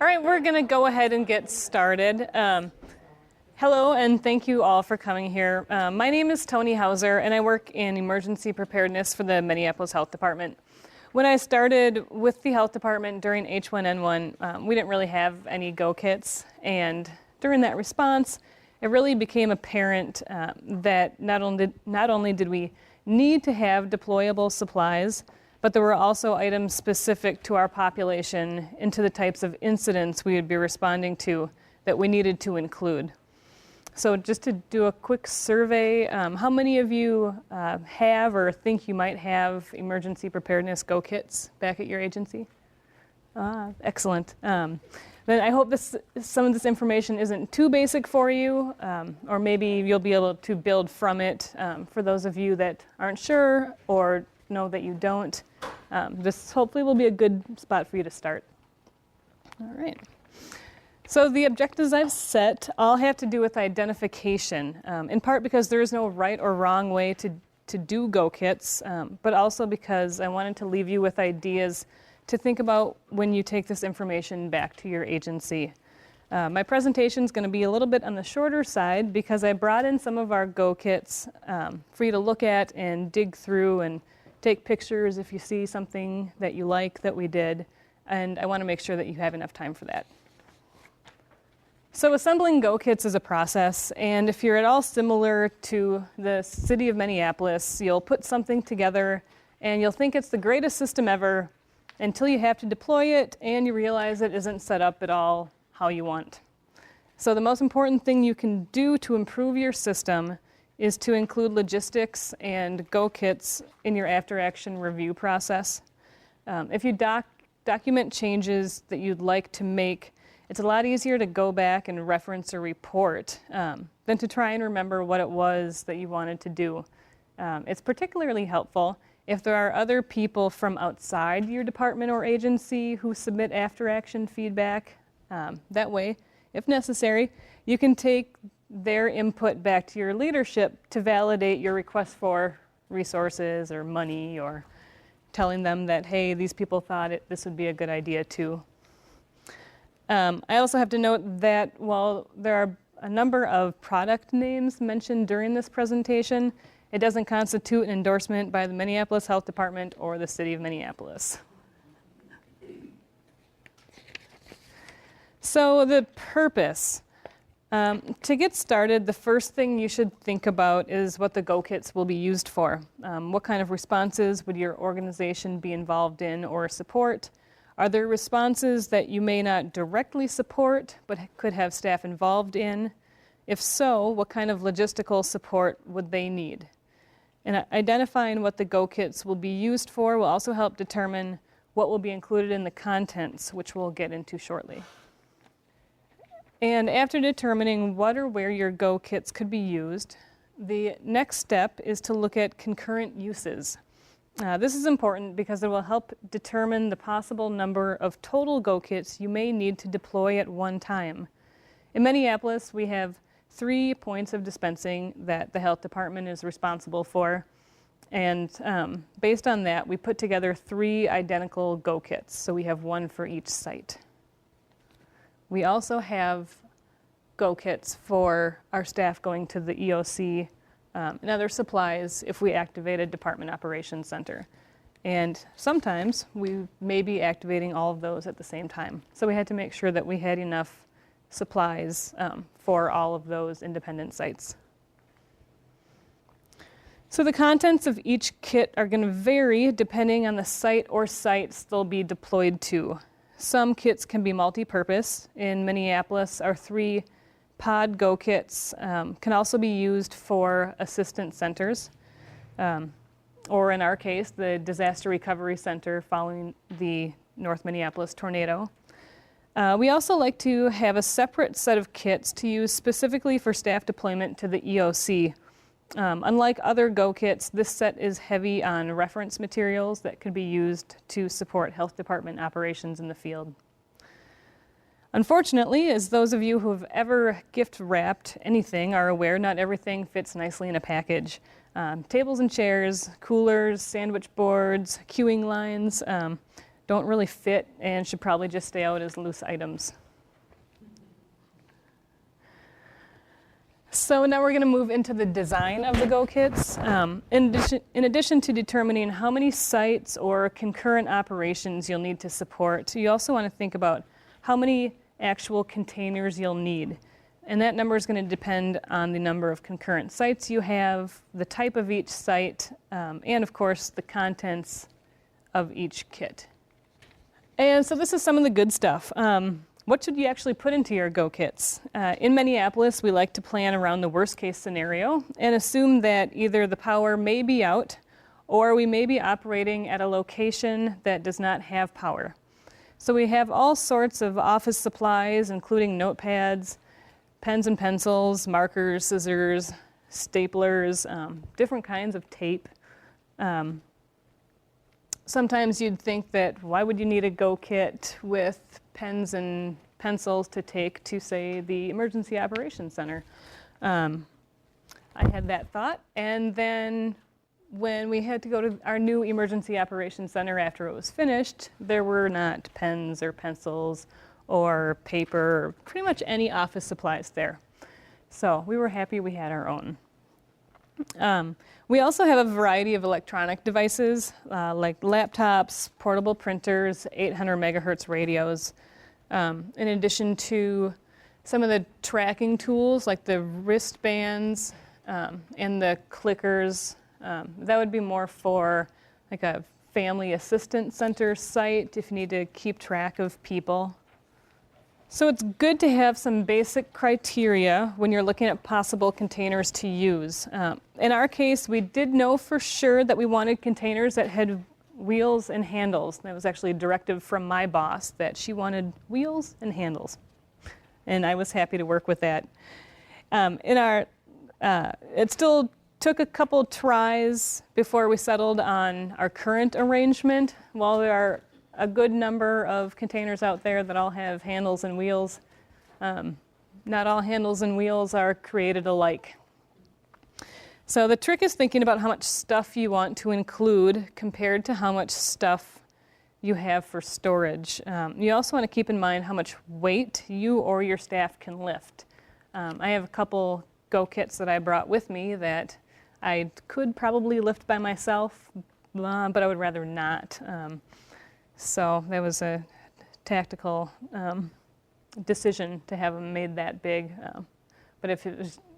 All right, we're going to go ahead and get started. Hello, and thank you all for coming here. My name is Toni Hauser, and I work in emergency preparedness for the Minneapolis Health Department. When I started with the health department during H1N1, we didn't really have any go kits, and during that response, it really became apparent that not only did we need to have deployable supplies, but there were also items specific to our population and to the types of incidents we would be responding to that we needed to include. So just to do a quick survey, how many of you have or think you might have emergency preparedness go kits back at your agency? Excellent. Then I hope some of this information isn't too basic for you, or maybe you'll be able to build from it. For those of you that aren't sure or know that you don't, this hopefully will be a good spot for you to start. All right. So the objectives I've set all have to do with identification, in part because there is no right or wrong way to do go kits, but also because I wanted to leave you with ideas to think about when you take this information back to your agency. My presentation is going to be a little bit on the shorter side because I brought in some of our go kits for you to look at and dig through and take pictures if you see something that you like that we did, and I want to make sure that you have enough time for that. So assembling go kits is a process, and if you're at all similar to the city of Minneapolis, you'll put something together and you'll think it's the greatest system ever until you have to deploy it and you realize it isn't set up at all how you want. So the most important thing you can do to improve your system is to include logistics and go kits in your after-action review process. If you document changes that you'd like to make, it's a lot easier to go back and reference a report than to try and remember what it was that you wanted to do. It's particularly helpful if there are other people from outside your department or agency who submit after-action feedback. That way, if necessary, you can take their input back to your leadership to validate your request for resources or money, or telling them that, hey, these people thought this would be a good idea too. I also have to note that while there are a number of product names mentioned during this presentation, it doesn't constitute an endorsement by the Minneapolis Health Department or the City of Minneapolis. So the purpose. To get started, the first thing you should think about is what the go kits will be used for. What kind of responses would your organization be involved in or support? Are there responses that you may not directly support but could have staff involved in? If so, what kind of logistical support would they need? And identifying what the go kits will be used for will also help determine what will be included in the contents, which we'll get into shortly. And after determining what or where your go kits could be used, the next step is to look at concurrent uses. This is important because it will help determine the possible number of total go kits you may need to deploy at one time. In Minneapolis, we have 3 points of dispensing that the health department is responsible for. And based on that, we put together 3 identical go kits. So we have 1 for each site. We also have go kits for our staff going to the EOC and other supplies if we activate a department operations center. And sometimes we may be activating all of those at the same time. So we had to make sure that we had enough supplies for all of those independent sites. So the contents of each kit are going to vary depending on the site or sites they'll be deployed to. Some kits can be multi-purpose. In Minneapolis, our 3 pod go kits can also be used for assistance centers, or in our case, the Disaster Recovery Center following the North Minneapolis tornado. We also like to have a separate set of kits to use specifically for staff deployment to the EOC. Unlike other go kits, this set is heavy on reference materials that could be used to support health department operations in the field. Unfortunately, as those of you who have ever gift wrapped anything are aware, not everything fits nicely in a package. Tables and chairs, coolers, sandwich boards, queuing lines don't really fit and should probably just stay out as loose items. So now we're going to move into the design of the Go Kits. In addition to determining how many sites or concurrent operations you'll need to support, you also want to think about how many actual containers you'll need. And that number is going to depend on the number of concurrent sites you have, the type of each site, and of course the contents of each kit. And so this is some of the good stuff. What should you actually put into your Go Kits? In Minneapolis, we like to plan around the worst case scenario and assume that either the power may be out or we may be operating at a location that does not have power. So we have all sorts of office supplies, including notepads, pens and pencils, markers, scissors, staplers, different kinds of tape. Sometimes you'd think that why would you need a Go Kit with pens and pencils to take to, say, the Emergency Operations Center? I had that thought, and then when we had to go to our new Emergency Operations Center after it was finished, there were not pens or pencils or paper, or pretty much any office supplies there. So we were happy we had our own. We also have a variety of electronic devices like laptops, portable printers, 800 megahertz radios, in addition to some of the tracking tools like the wristbands and the clickers. That would be more for like a family assistance center site if you need to keep track of people. So it's good to have some basic criteria when you're looking at possible containers to use. In our case, we did know for sure that we wanted containers that had wheels and handles. That was actually a directive from my boss that she wanted wheels and handles. And I was happy to work with that. It still took a couple tries before we settled on our current arrangement. While there are a good number of containers out there that all have handles and wheels, not all handles and wheels are created alike. So the trick is thinking about how much stuff you want to include compared to how much stuff you have for storage. You also want to keep in mind how much weight you or your staff can lift. I have a couple Go Kits that I brought with me that I could probably lift by myself, but I would rather not. So that was a tactical decision to have them made that big. But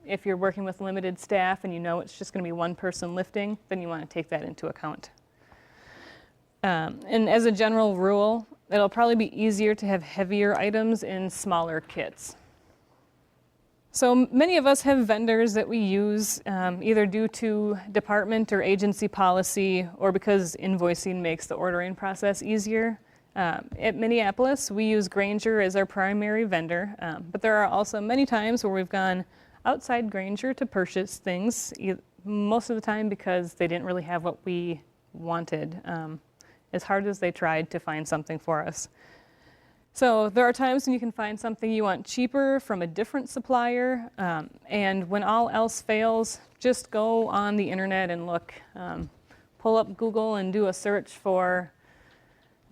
if you're working with limited staff and you know it's just going to be one person lifting, then you want to take that into account. And as a general rule, it'll probably be easier to have heavier items in smaller kits. So many of us have vendors that we use either due to department or agency policy or because invoicing makes the ordering process easier. At Minneapolis, we use Grainger as our primary vendor, but there are also many times where we've gone outside Grainger to purchase things, most of the time because they didn't really have what we wanted, as hard as they tried to find something for us. So there are times when you can find something you want cheaper from a different supplier, and when all else fails, just go on the internet and look. Pull up Google and do a search for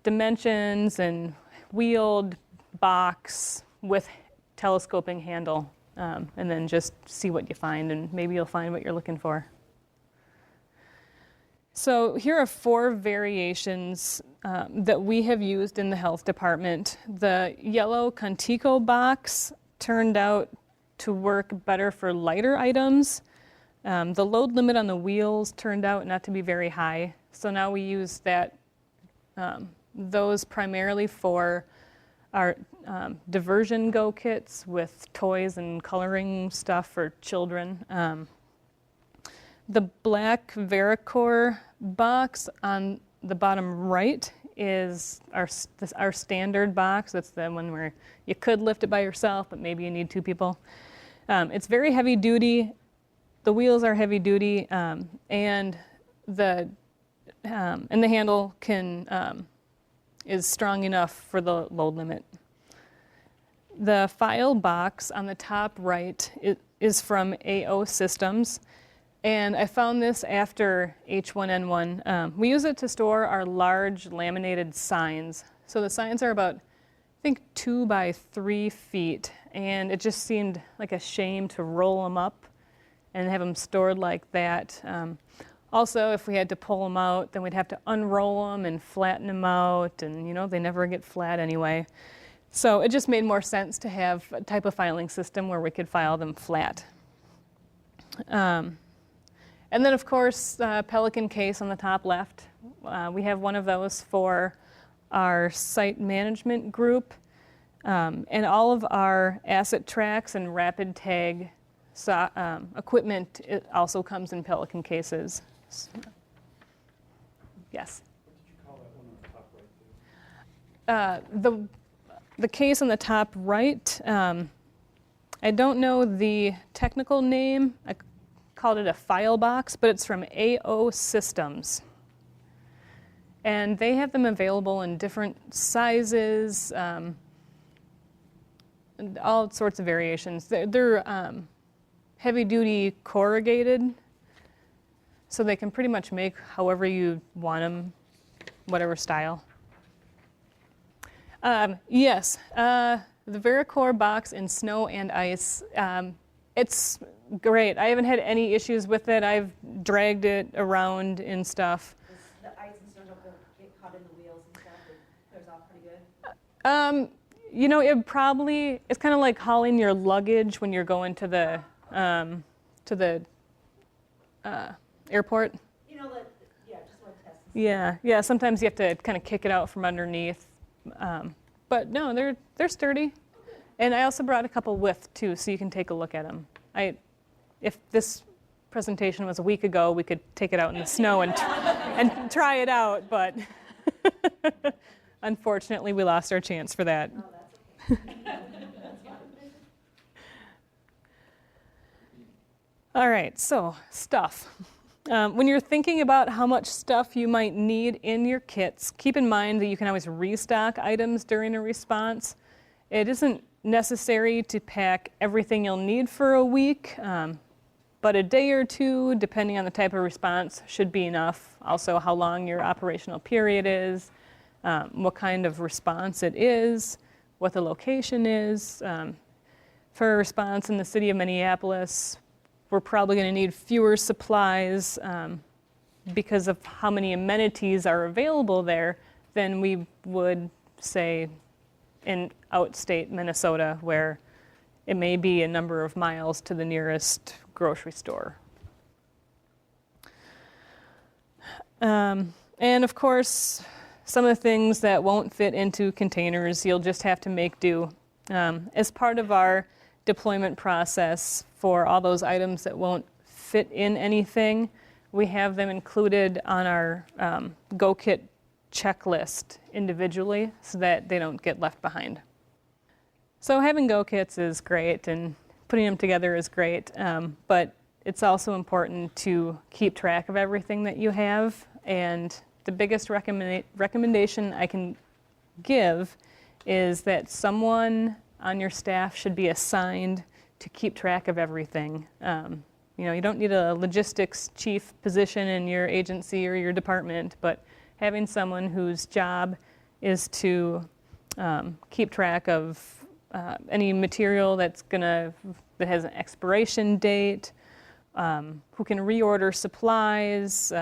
dimensions and wheeled box with telescoping handle, and then just see what you find, and maybe you'll find what you're looking for. So here are 4 variations that we have used in the health department. The yellow Contico box turned out to work better for lighter items. The load limit on the wheels turned out not to be very high. So now we use those primarily for our diversion Go Kits with toys and coloring stuff for children. The black Vericore box on the bottom right is our standard box. That's the one where you could lift it by yourself, but maybe you need 2 people. It's very heavy duty. The wheels are heavy duty, and the handle is strong enough for the load limit. The file box on the top right is from AO Systems. And I found this after H1N1. We use it to store our large laminated signs. So the signs are about, I think, 2 by 3 feet. And it just seemed like a shame to roll them up and have them stored like that. Also, if we had to pull them out, then we'd have to unroll them and flatten them out. And, they never get flat anyway. So it just made more sense to have a type of filing system where we could file them flat. And then, of course, Pelican case on the top left. We have one of those for our site management group. And all of our asset tracks and rapid tag equipment, it also comes in Pelican cases. So, yes? What did you call that one on the top right? The case on the top right, I don't know the technical name. I called it a file box, but it's from AO Systems. And they have them available in different sizes, and all sorts of variations. They're heavy-duty corrugated, so they can pretty much make however you want them, whatever style. Yes, the Vericore box in snow and ice, it's great. I haven't had any issues with it. I've dragged it around and stuff. The ice and snow don't get caught in the wheels and stuff? It clears off pretty good? It's kind of like hauling your luggage when you're going to the airport. Just want to test. Yeah, sometimes you have to kind of kick it out from underneath. But no, they're sturdy. And I also brought a couple with too, so you can take a look at them. If this presentation was a week ago, we could take it out in the snow and try it out, but unfortunately we lost our chance for that. Oh, that's okay. All right, so stuff. When you're thinking about how much stuff you might need in your kits, keep in mind that you can always restock items during a response. It isn't necessary to pack everything you'll need for a week, but a day or two, depending on the type of response, should be enough. Also, how long your operational period is, what kind of response it is, what the location is. For a response in the city of Minneapolis, we're probably going to need fewer supplies because of how many amenities are available there than we would, say, in outstate Minnesota, where it may be a number of miles to the nearest grocery store. And of course, some of the things that won't fit into containers, you'll just have to make do. As part of our deployment process for all those items that won't fit in anything, we have them included on our Go Kit checklist individually so that they don't get left behind. So having Go Kits is great and putting them together is great, but it's also important to keep track of everything that you have, and the biggest recommendation I can give is that someone on your staff should be assigned to keep track of everything. You don't need a logistics chief position in your agency or your department, but having someone whose job is to keep track of any material that has an expiration date, who can reorder supplies,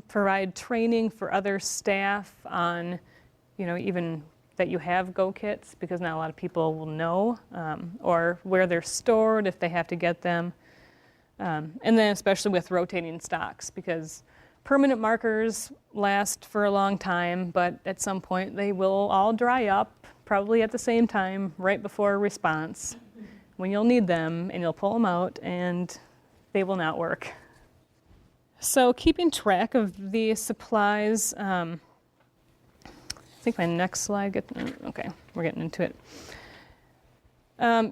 provide training for other staff on, even that you have Go Kits, because not a lot of people will know, or where they're stored if they have to get them. And then especially with rotating stocks, because permanent markers last for a long time, but at some point they will all dry up, probably at the same time, right before a response, when you'll need them, and you'll pull them out, and they will not work. So keeping track of the supplies, I think my next slide, okay, we're getting into it.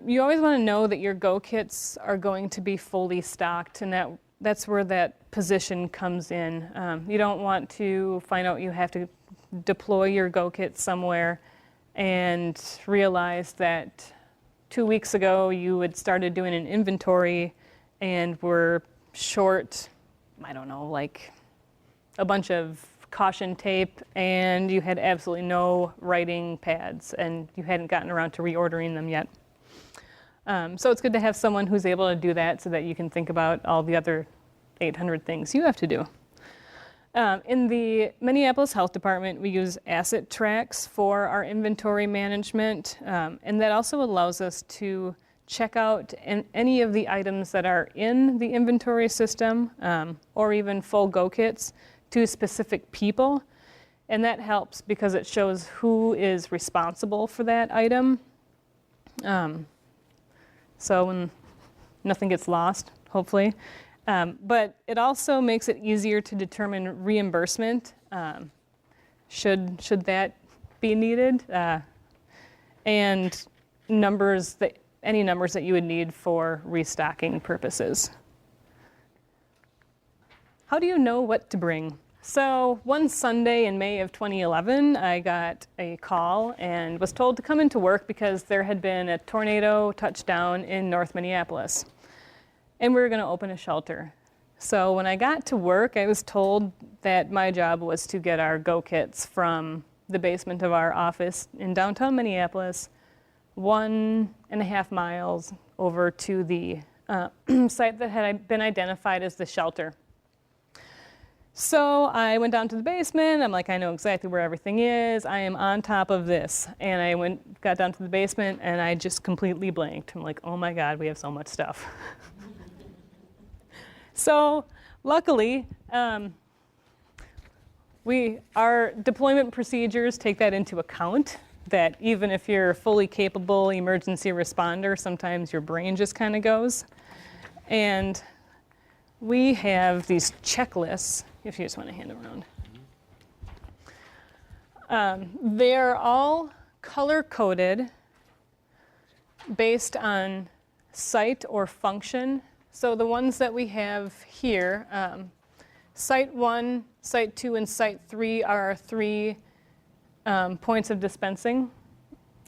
You always want to know that your Go Kits are going to be fully stocked, and that's where that position comes in. You don't want to find out you have to deploy your Go Kit somewhere and realize that 2 weeks ago you had started doing an inventory and were short I don't know, like a bunch of caution tape, and you had absolutely no writing pads, and you hadn't gotten around to reordering them yet. So it's good to have someone who's able to do that so that you can think about all the other 800 things you have to do. In the Minneapolis Health Department, we use asset tracks for our inventory management, and that also allows us to check out any of the items that are in the inventory system, or even full go kits to specific people. And that helps because it shows who is responsible for that item. So when nothing gets lost, hopefully. But it also makes it easier to determine reimbursement, should that be needed, and any numbers that you would need for restocking purposes. How do you know what to bring? So one Sunday in May of 2011, I got a call and was told to come into work because there had been a tornado touchdown in North Minneapolis. And we were going to open a shelter. So when I got to work, I was told that my job was to get our go kits from the basement of our office in downtown Minneapolis 1.5 miles over to the site that had been identified as the shelter. So I went down to the basement. I'm like, I know exactly where everything is. I am on top of this. And I got down to the basement, and I just completely blanked. I'm like, oh my God, we have so much stuff. So luckily, our deployment procedures take that into account, that even if you're a fully capable emergency responder, sometimes your brain just kind of goes. And we have these checklists, if you just want to hand them around. They're all color-coded based on site or function. So the ones that we have here, Site 1, Site 2, and Site 3 are our 3 points of dispensing.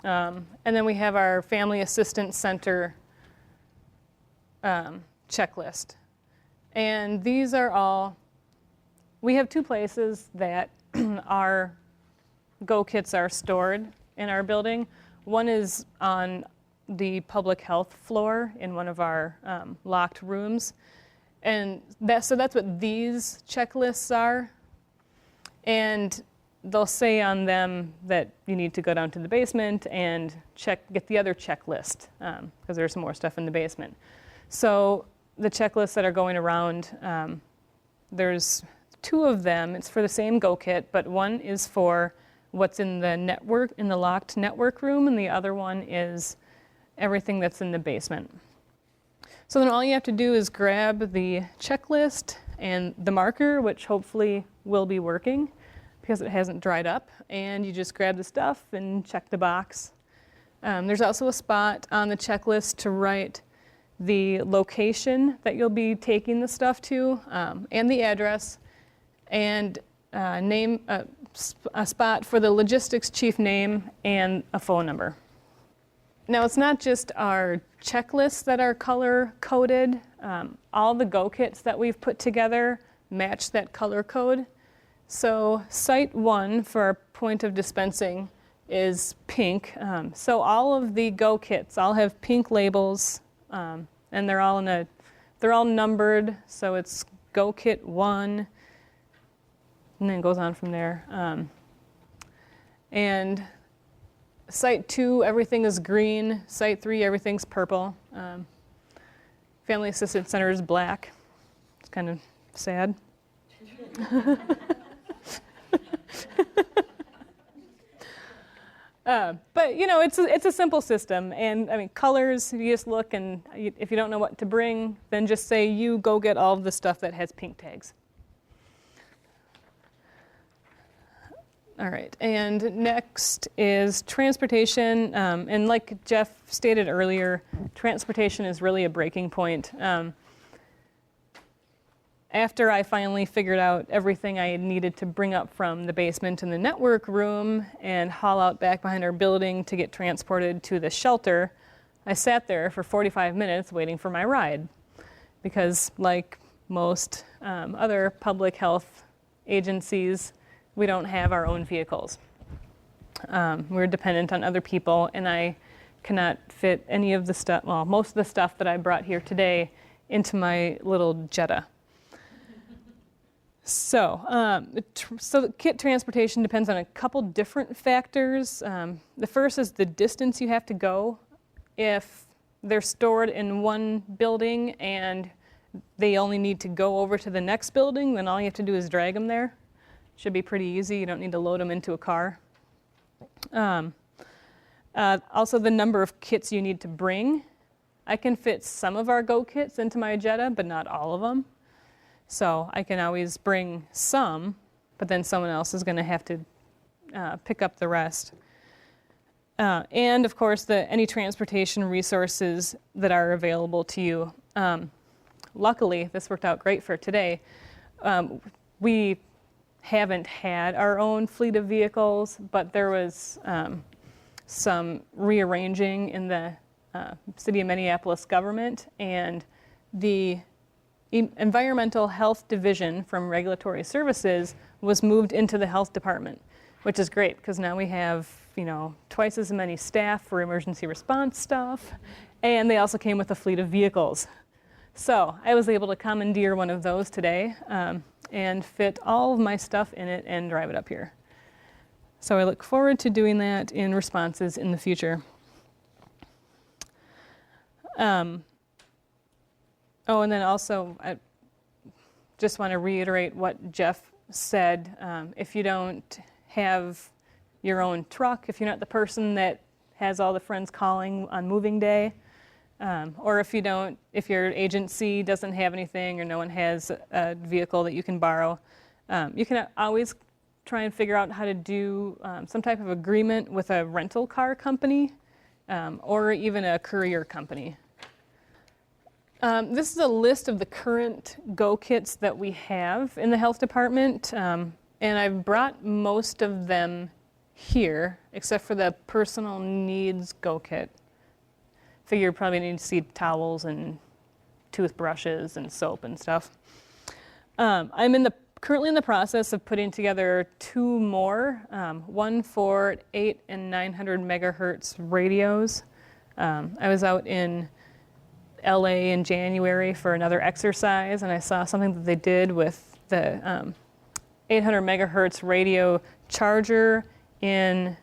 And then we have our Family Assistance Center checklist. And these are all, we have 2 places that our go kits are stored in our building. One is on the public health floor in one of our locked rooms. And that's what these checklists are. And they'll say on them that you need to go down to the basement and get the other checklist, because there's more stuff in the basement. So the checklists that are going around, there's 2 of them. It's for the same go kit, but one is for what's in the network, in the locked network room, and the other one is everything that's in the basement. So then all you have to do is grab the checklist and the marker, which hopefully will be working because it hasn't dried up, and you just grab the stuff and check the box. There's also a spot on the checklist to write the location that you'll be taking the stuff to, and the address, and name a spot for the logistics chief name and a phone number. Now, it's not just our checklists that are color-coded. All the go kits that we've put together match that color code. So Site 1 for our point of dispensing is pink. So all of the go kits all have pink labels, and they're all numbered. So it's go kit 1, and then it goes on from there. And Site 2, everything is green. Site 3, everything's purple. Family Assistance Center is black. It's kind of sad. But you know, it's a simple system, and I mean, colors. You just look, and if you don't know what to bring, then just say you go get all of the stuff that has pink tags. All right, and next is transportation. And like Jeff stated earlier, transportation is really a breaking point. After I finally figured out everything I needed to bring up from the basement and the network room and haul out back behind our building to get transported to the shelter, I sat there for 45 minutes waiting for my ride. Because like most other public health agencies, we don't have our own vehicles. We're dependent on other people, and I cannot fit any of the stuff, well, most of the stuff that I brought here today into my little Jetta. So the kit transportation depends on a couple different factors. The first is the distance you have to go. If they're stored in one building and they only need to go over to the next building, then all you have to do is drag them there. Should be pretty easy. You don't need to load them into a car. Also, the number of kits you need to bring. I can fit some of our Go kits into my Jetta, but not all of them. So I can always bring some, but then someone else is going to have to pick up the rest. And of course, any transportation resources that are available to you. Luckily, this worked out great for today. We haven't had our own fleet of vehicles, but there was some rearranging in the city of Minneapolis government, and the Environmental Health Division from Regulatory Services was moved into the health department, which is great because now we have, twice as many staff for emergency response stuff, and they also came with a fleet of vehicles. So I was able to commandeer one of those today and fit all of my stuff in it and drive it up here. So I look forward to doing that in responses in the future. And then also, I just want to reiterate what Jeff said. If you don't have your own truck, if you're not the person that has all the friends calling on moving day, or if your agency doesn't have anything or no one has a vehicle that you can borrow, you can always try and figure out how to do some type of agreement with a rental car company or even a courier company. This is a list of the current Go kits that we have in the health department, and I've brought most of them here, except for the personal needs Go kit. Figure you probably need to see towels and toothbrushes and soap and stuff. I'm currently in the process of putting together two more, one for 800 and 900 megahertz radios. I was out in LA in January for another exercise, and I saw something that they did with the 800 megahertz radio charger in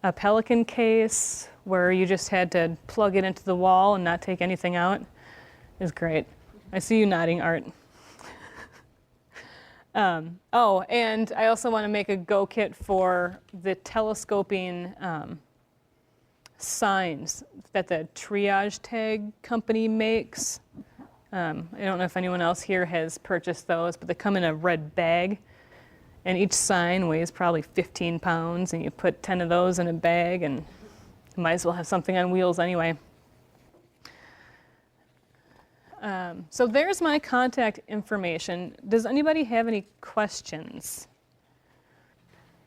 a Pelican case where you just had to plug it into the wall and not take anything out. It was great. I see you nodding, Art. And I also want to make a Go kit for the telescoping signs that the triage tag company makes. I don't know if anyone else here has purchased those, but they come in a red bag, and each sign weighs probably 15 pounds, and you put 10 of those in a bag, and you might as well have something on wheels anyway. So there's my contact information. Does anybody have any questions?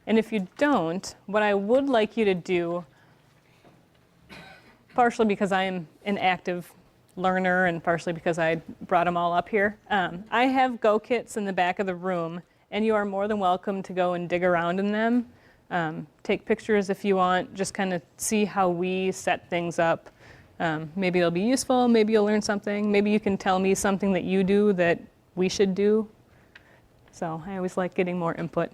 And if you don't, what I would like you to do, partially because I am an active learner and partially because I brought them all up here, I have Go kits in the back of the room, and you are more than welcome to go and dig around in them. Take pictures if you want, just kind of see how we set things up. Maybe it'll be useful, maybe you'll learn something, maybe you can tell me something that you do that we should do. So I always like getting more input.